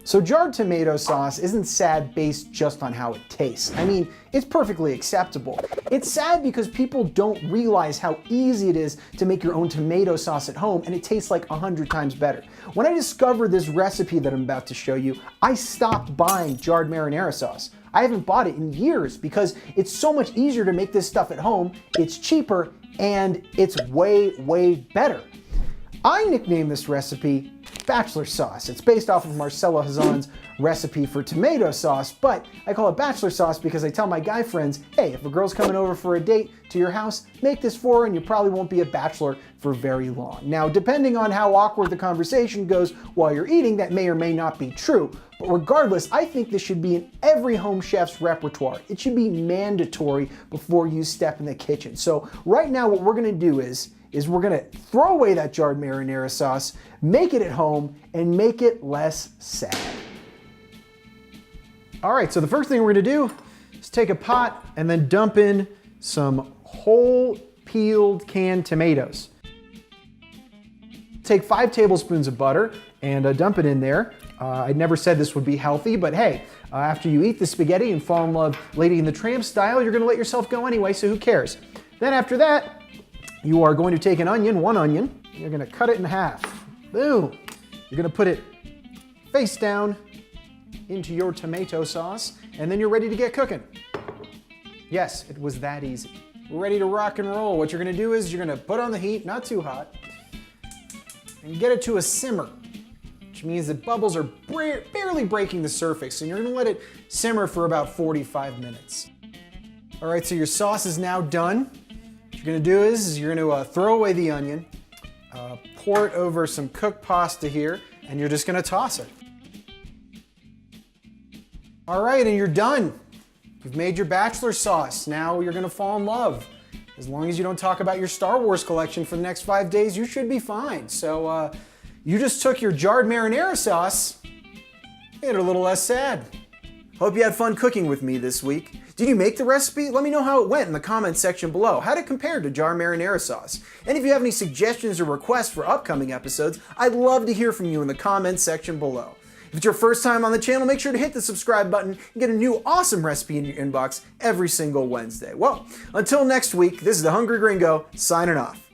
So jarred tomato sauce isn't sad based just on how it tastes. I mean, it's perfectly acceptable. It's sad because people don't realize how easy it is to make your own tomato sauce at home, and it tastes like 100 times better. When I discovered this recipe that I'm about to show you, I stopped buying jarred marinara sauce. I haven't bought it in years because it's so much easier to make this stuff at home, it's cheaper, and it's way, way better. I nicknamed this recipe bachelor sauce. It's based off of Marcelo Hazan's recipe for tomato sauce, but I call it bachelor sauce because I tell my guy friends, hey, if a girl's coming over for a date to your house, make this for her and you probably won't be a bachelor for very long. Now, depending on how awkward the conversation goes while you're eating, that may or may not be true. But regardless, I think this should be in every home chef's repertoire. It should be mandatory before you step in the kitchen. So right now what we're gonna do is we're gonna throw away that jarred marinara sauce, make it at home, and make it less sad. All right, so the first thing we're gonna do is take a pot and then dump in some whole peeled canned tomatoes. Take 5 tablespoons of butter and dump it in there. I never said this would be healthy, but hey, after you eat the spaghetti and fall in love Lady and the Tramp style, you're gonna let yourself go anyway, so who cares? Then after that, you are going to take an onion, 1 onion, and you're gonna cut it in half. Boom. You're gonna put it face down into your tomato sauce, and then you're ready to get cooking. Yes, it was that easy. We're ready to rock and roll. What you're gonna do is you're gonna put on the heat, not too hot, and get it to a simmer, which means that bubbles are barely breaking the surface, and you're gonna let it simmer for about 45 minutes. All right, so your sauce is now done. What you're gonna do is you're gonna throw away the onion, pour it over some cooked pasta here, and you're just gonna toss it. All right, and you're done. You've made your bachelor sauce. Now you're gonna fall in love. As long as you don't talk about your Star Wars collection for the next 5 days, you should be fine. So you just took your jarred marinara sauce, made it a little less sad. Hope you had fun cooking with me this week. Did you make the recipe? Let me know how it went in the comments section below. How'd it compare to jarred marinara sauce? And if you have any suggestions or requests for upcoming episodes, I'd love to hear from you in the comments section below. If it's your first time on the channel, make sure to hit the subscribe button and get a new awesome recipe in your inbox every single Wednesday. Well, until next week, this is the Hungry Gringo signing off.